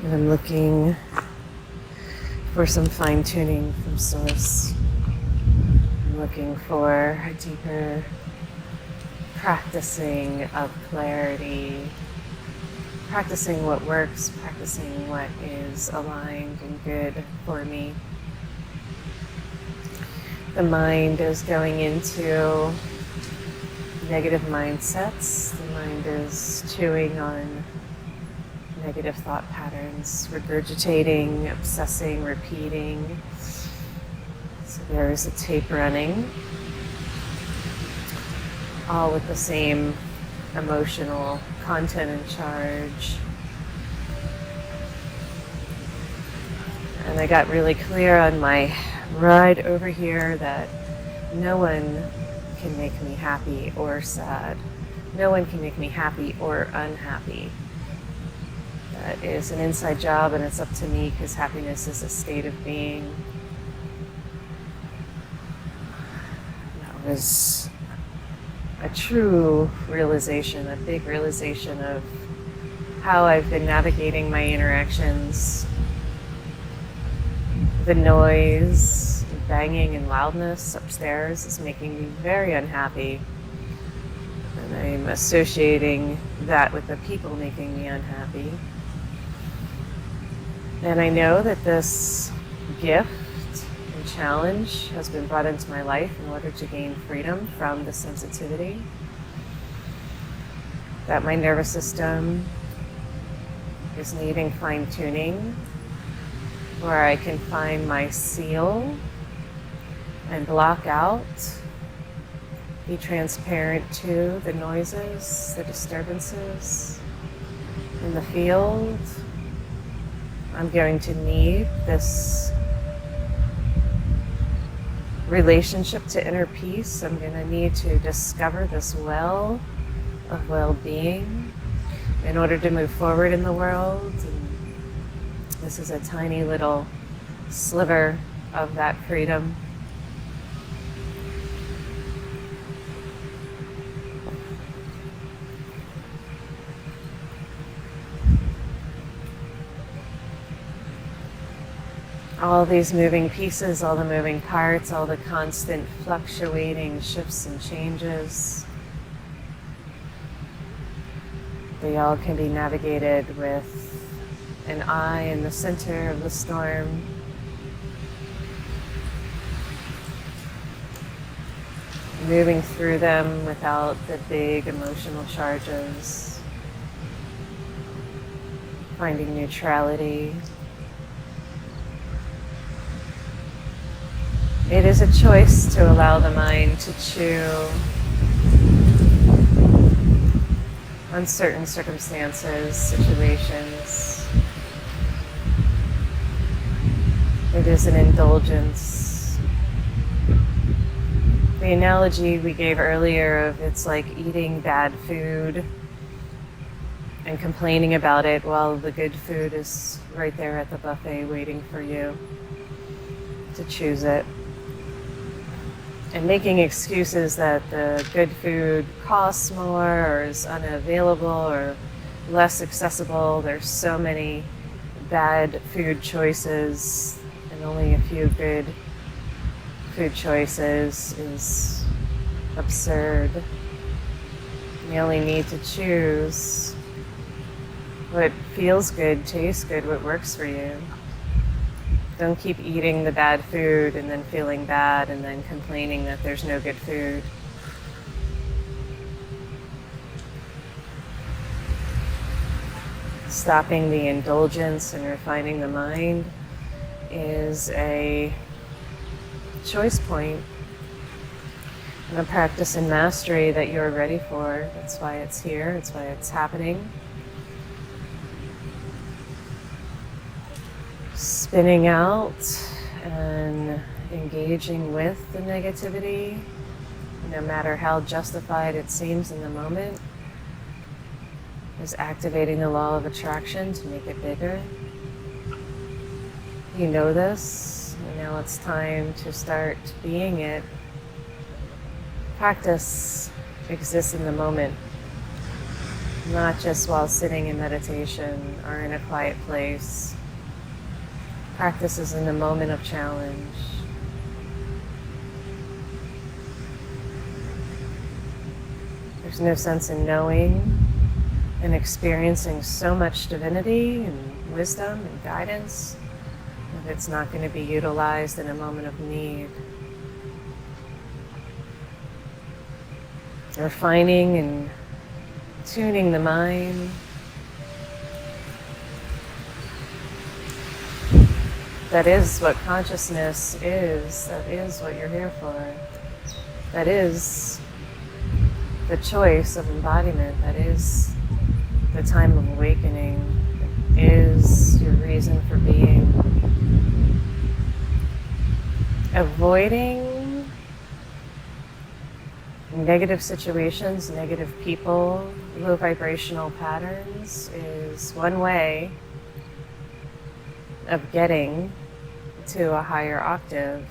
And I'm looking for some fine-tuning from Source. I'm looking for a deeper practicing of clarity, practicing what works, practicing what is aligned and good for me. The mind is going into negative mindsets. The mind is chewing on negative thought patterns, regurgitating, obsessing, repeating. So there is a tape running, all with the same emotional content and charge. And I got really clear on my ride over here that no one can make me happy or sad. No one can make me happy or unhappy. That is an inside job, and it's up to me, because happiness is a state of being. That was a true realization, a big realization of how I've been navigating my interactions. The noise, banging and loudness upstairs is making me very unhappy. And I'm associating that with the people making me unhappy. And I know that this gift and challenge has been brought into my life in order to gain freedom from the sensitivity. That my nervous system is needing fine-tuning, where I can find my seal and block out, be transparent to the noises, the disturbances in the field. I'm going to need this relationship to inner peace. I'm going to need to discover this well of well-being in order to move forward in the world. And this is a tiny little sliver of that freedom. All these moving pieces, all the moving parts, all the constant fluctuating shifts and changes, they all can be navigated with an eye in the center of the storm. Moving through them without the big emotional charges. Finding neutrality. It is a choice to allow the mind to chew on certain circumstances, situations. It is an indulgence. The analogy we gave earlier of it's like eating bad food and complaining about it while the good food is right there at the buffet waiting for you to choose it. And making excuses that the good food costs more or is unavailable or less accessible. There's so many bad food choices and only a few good food choices is absurd. You only need to choose what feels good, tastes good, what works for you. Don't keep eating the bad food and then feeling bad and then complaining that there's no good food. Stopping the indulgence and refining the mind is a choice point and a practice and mastery that you're ready for. That's why it's here. That's why it's happening. Spinning out and engaging with the negativity, no matter how justified it seems in the moment, is activating the law of attraction to make it bigger. You know this, and now it's time to start being it. Practice exists in the moment. not just while sitting in meditation or in a quiet place. Practices in the moment of challenge. There's no sense in knowing and experiencing so much divinity and wisdom and guidance if it's not going to be utilized in a moment of need. Refining and tuning the mind. That is what consciousness is. That is what you're here for. That is the choice of embodiment. That is the time of awakening. That is your reason for being. Avoiding negative situations, negative people, low vibrational patterns is one way of getting to a higher octave.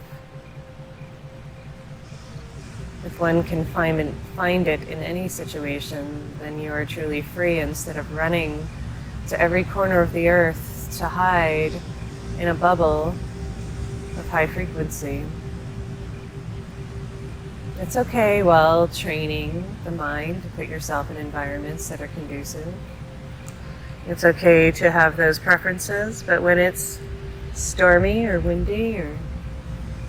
If one can find it in any situation, then you are truly free instead of running to every corner of the earth to hide in a bubble of high frequency. It's okay while training the mind to put yourself in environments that are conducive. It's okay to have those preferences, but when it's stormy or windy or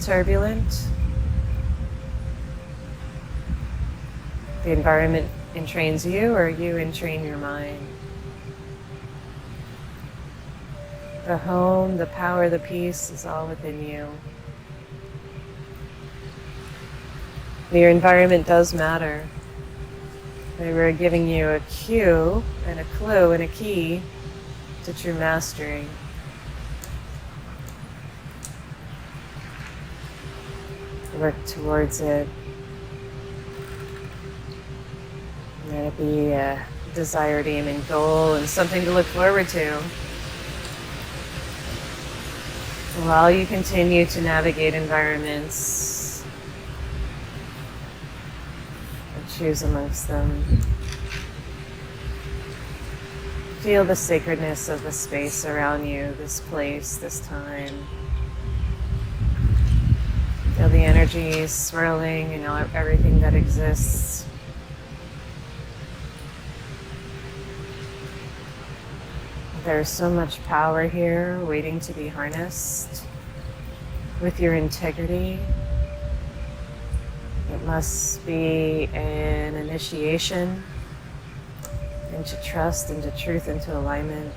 turbulent, the environment entrains you or you entrain your mind. The home, the power, the peace is all within you. Your environment does matter. They were giving you a cue and a clue and a key to true mastery. Work towards it. Let it be a desired aim and goal and something to look forward to while you continue to navigate environments and choose amongst them. Feel the sacredness of the space around you, this place, this time. Feel the energies swirling and everything that exists. There's so much power here waiting to be harnessed with your integrity. It must be an initiation into trust, into truth, into alignment.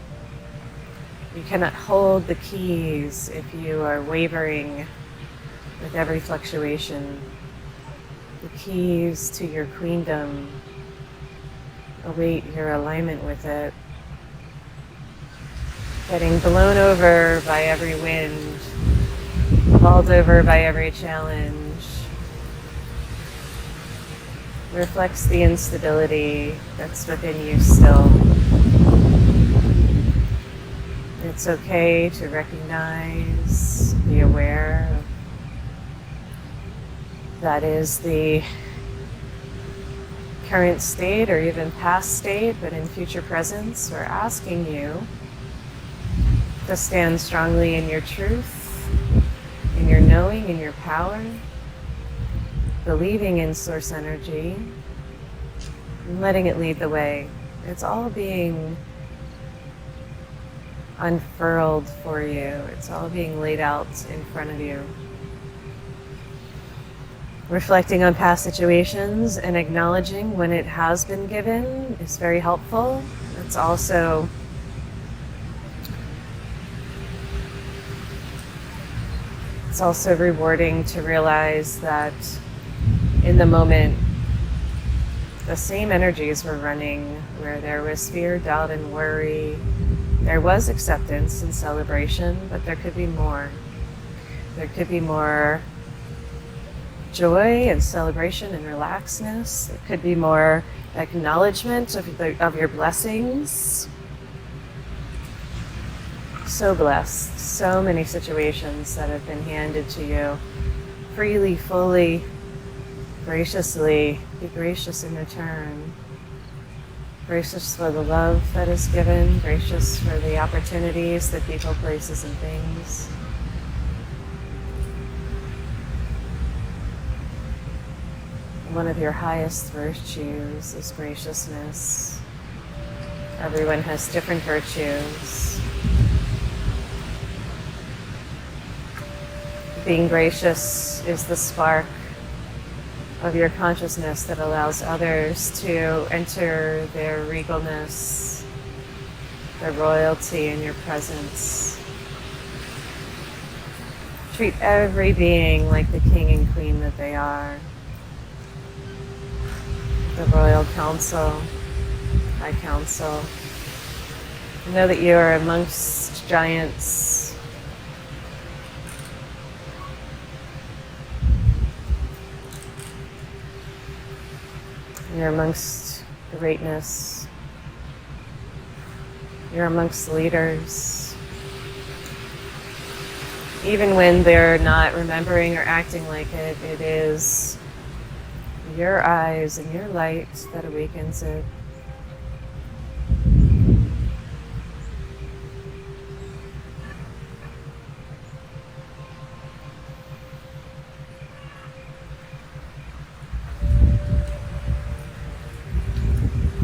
You cannot hold the keys if you are wavering with every fluctuation. The keys to your queendom await your alignment with it. Getting blown over by every wind, bowled over by every challenge, reflects the instability that's within you still. It's okay to recognize, be aware of that is the current state or even past state, but in future presence, we're asking you to stand strongly in your truth, in your knowing, in your power, believing in source energy, and letting it lead the way. It's all being unfurled for you. It's all being laid out in front of you. Reflecting on past situations and acknowledging when it has been given is very helpful. It's also rewarding to realize that in the moment, the same energies were running where there was fear, doubt, and worry. There was acceptance and celebration, but there could be more. There could be more joy and celebration and relaxedness. There could be more acknowledgement of your blessings. So blessed. So many situations that have been handed to you freely, fully, graciously. Be gracious in return. Gracious for the love that is given, gracious for the opportunities that people, places, and things. One of your highest virtues is graciousness. Everyone has different virtues. Being gracious is the spark of your consciousness that allows others to enter their regalness, their royalty in your presence. Treat every being like the king and queen that they are. The royal council, high council. Know that you are amongst giants. You're amongst greatness. You're amongst leaders. Even when they're not remembering or acting like it, it is your eyes and your light that awakens it.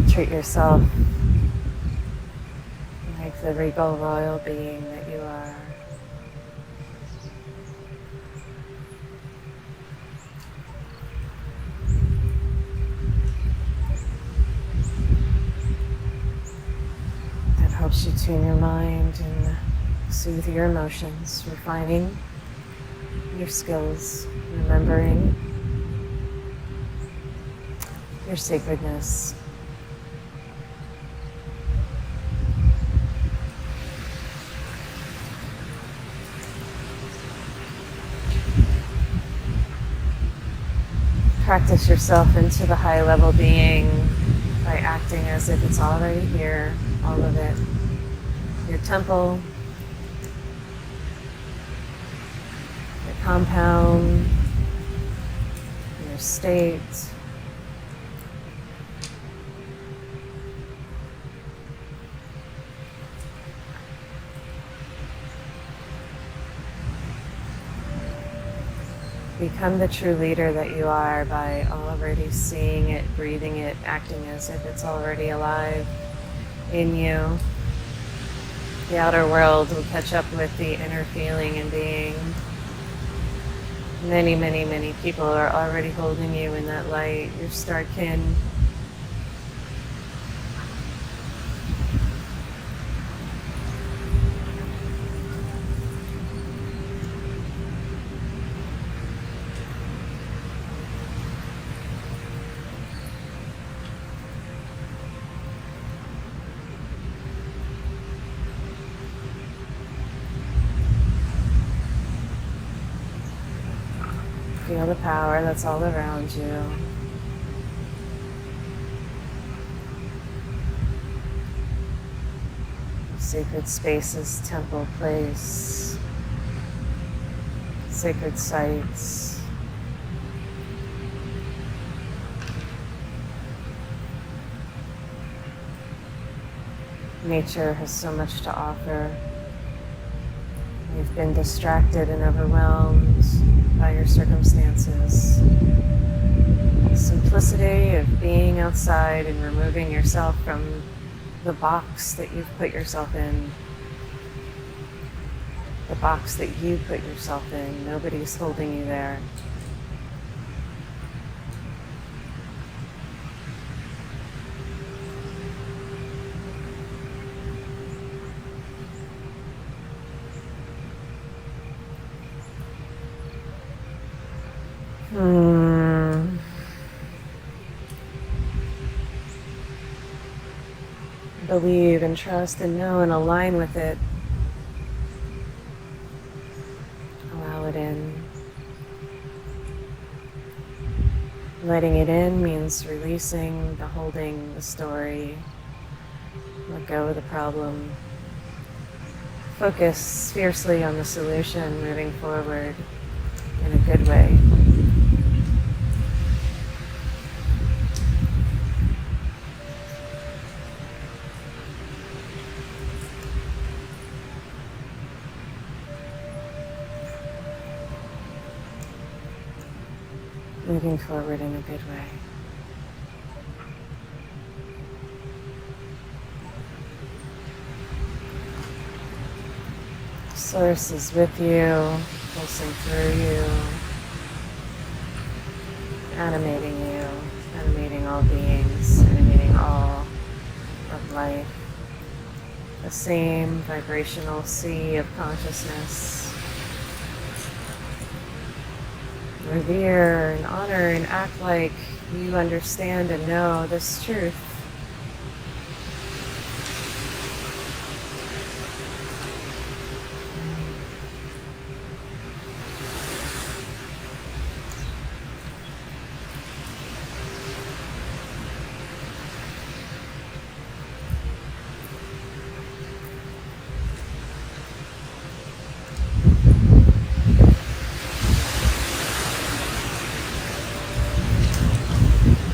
Treat yourself like the regal royal being that you are. That helps you tune your mind and soothe your emotions, refining your skills, remembering your sacredness. Practice yourself into the high level being by acting as if it's already here, all of it. Your temple, your compound, your state. Become the true leader that you are by already seeing it, breathing it, acting as if it's already alive in you. The outer world will catch up with the inner feeling and being. Many, many, many people are already holding you in that light, your star kin. Feel the power that's all around you. Sacred spaces, temple, place, sacred sites. Nature has so much to offer. You've been distracted and overwhelmed by your circumstances. The simplicity of being outside and removing yourself from the box that you've put yourself in. The box that you put yourself in. Nobody's holding you there. Believe and trust and know and align with it. Allow it in. Letting it in means releasing the holding, the story. Let go of the problem. Focus fiercely on the solution, moving forward in a good way. moving forward in a good way. Source is with you, pulsing through you, animating all beings, animating all of life. The same vibrational sea of consciousness. Revere and honor and act like you understand and know this truth.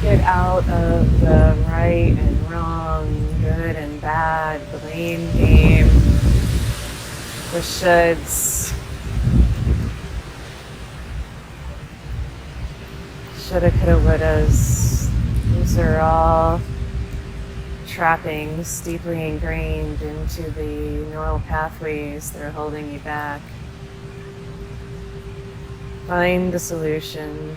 Get out of the right and wrong, good and bad, blame game, the shoulds, shoulda, coulda, wouldas. These are all trappings deeply ingrained into the neural pathways that are holding you back. Find the solution.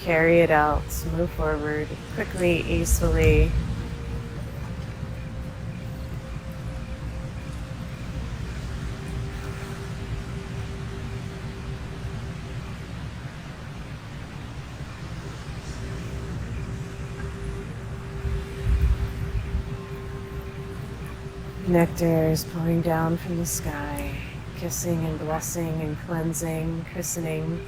Carry it out, move forward quickly, easily. Nectar is pouring down from the sky, kissing and blessing and cleansing, christening.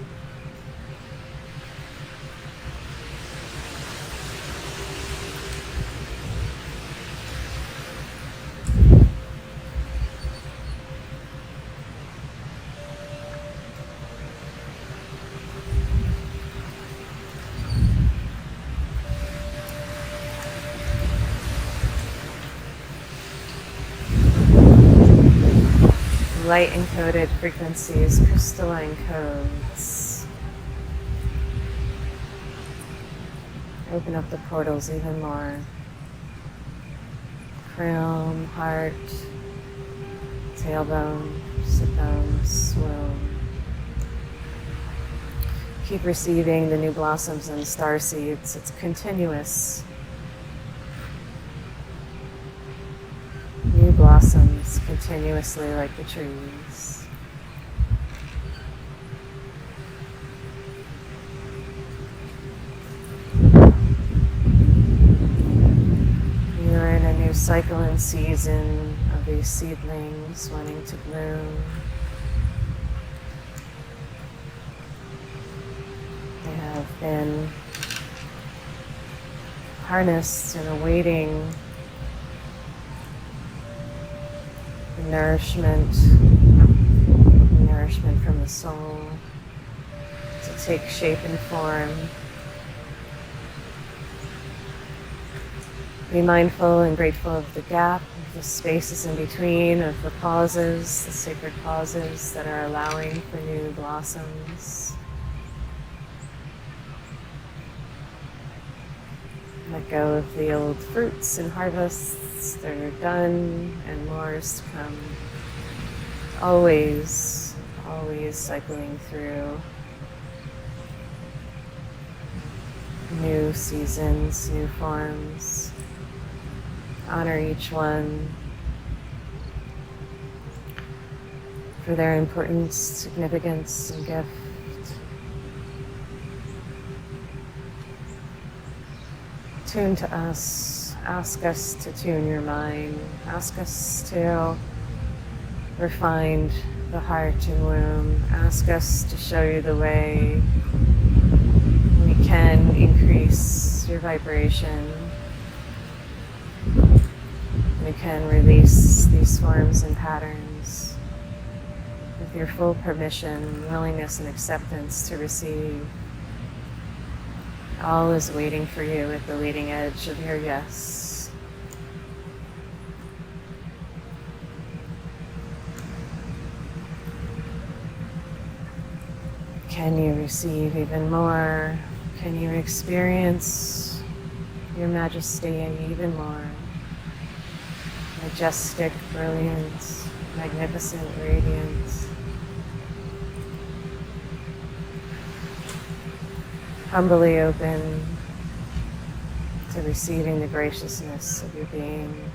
Light encoded frequencies, crystalline codes. Open up the portals even more. Crown, heart, tailbone, sit bones, womb. Keep receiving the new blossoms and star seeds. It's continuous. New blossoms continuously like the trees. You're in a new cycle and season of these seedlings wanting to bloom. They have been harnessed and awaiting nourishment from the soul to take shape and form. Be mindful and grateful of the gap, of the spaces in between, of the pauses, the sacred pauses that are allowing for new blossoms. Let go of the old fruits and harvests that are done and more is to come. Always cycling through new seasons, new forms. Honor each one for their importance, significance, and gift. Tune to us. Ask us to tune your mind. Ask us to refine the heart and womb. Ask us to show you the way we can increase your vibration. We can release these forms and patterns with your full permission, willingness, and acceptance to receive. All is waiting for you at the leading edge of your yes. Can you receive even more? Can you experience your majesty even more? Majestic brilliance, magnificent radiance. Humbly open to receiving the graciousness of your being.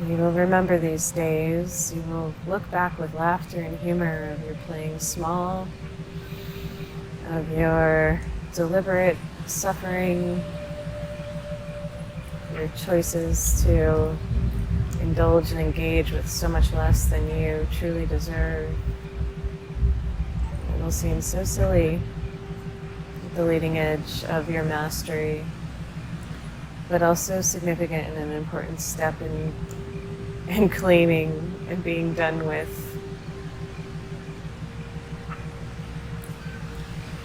You will remember these days. You will look back with laughter and humor of your playing small, of your deliberate suffering, your choices to indulge and engage with so much less than you truly deserve. It will seem so silly at the leading edge of your mastery, but also significant and an important step in claiming and being done with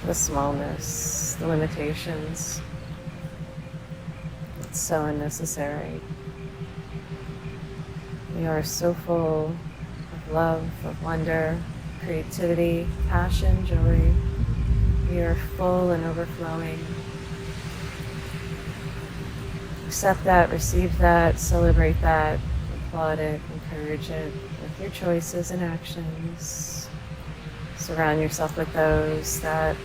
the smallness, the limitations. It's so unnecessary. We are so full of love, of wonder, creativity, passion, joy. We are full and overflowing. Accept that, receive that, celebrate that, applaud it, encourage it with your choices and actions. Surround yourself with those that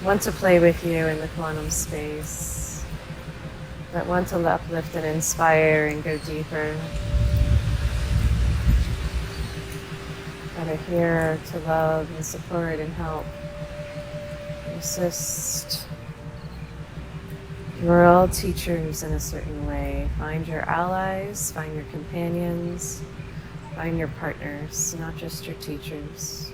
want to play with you in the quantum space, that want to uplift and inspire and go deeper, that are here to love and support and help and assist. We're all teachers in a certain way. Find your allies, find your companions, find your partners, not just your teachers.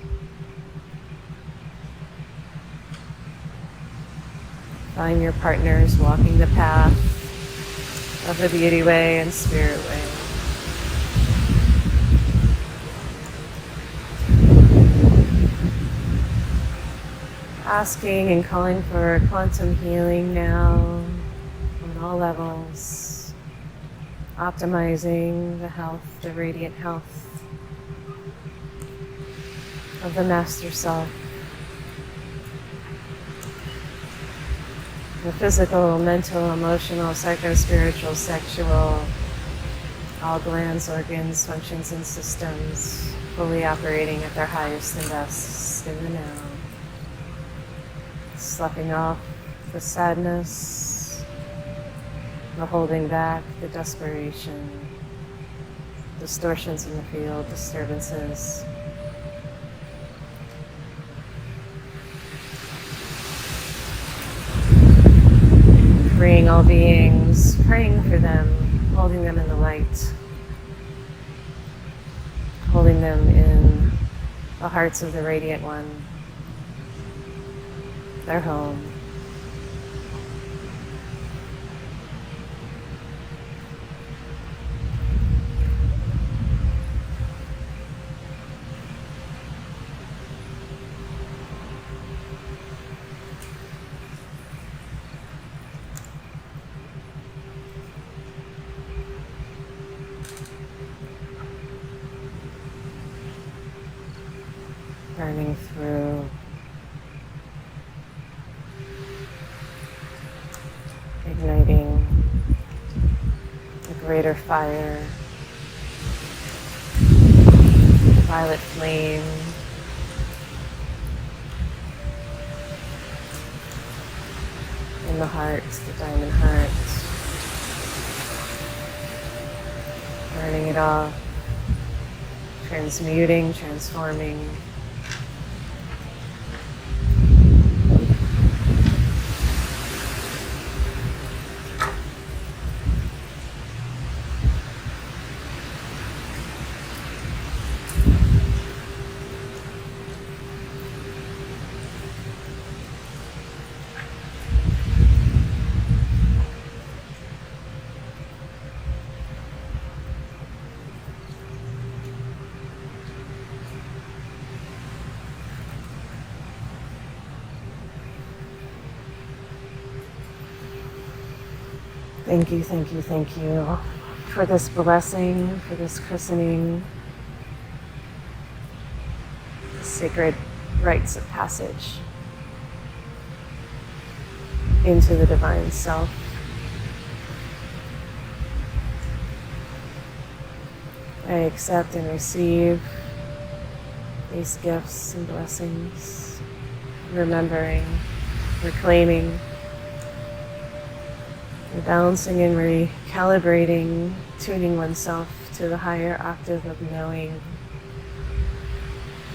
Find your partners walking the path of the beauty way and spirit way. Asking and calling for quantum healing now on all levels, optimizing the health, the radiant health of the Master Self, the physical, mental, emotional, psycho-spiritual, sexual, all glands, organs, functions, and systems fully operating at their highest and best in the now. Sloughing off the sadness, the holding back, the desperation, distortions in the field, disturbances. Freeing all beings, praying for them, holding them in the light, holding them in the hearts of the Radiant One, their home. Burning through, igniting a greater fire, violet flame, in the heart, the diamond heart, burning it off, transmuting, transforming. Thank you for this blessing, for this christening, sacred rites of passage into the divine self. I accept and receive these gifts and blessings, remembering, reclaiming, rebalancing and recalibrating, tuning oneself to the higher octave of knowing,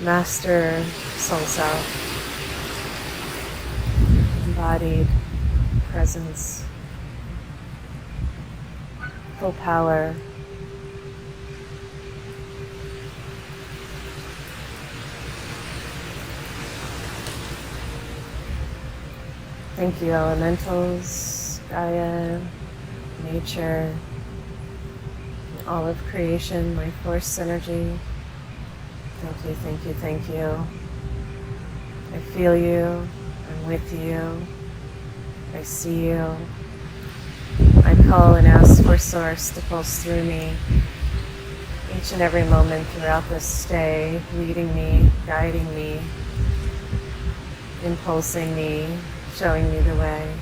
master soul self, embodied presence, full power, thank you, elementals, Gaia, nature, all of creation, life force energy. Thank you, thank you, thank you. I feel you, I'm with you, I see you. I call and ask for Source to pulse through me each and every moment throughout this stay, leading me, guiding me, impulsing me, showing me the way.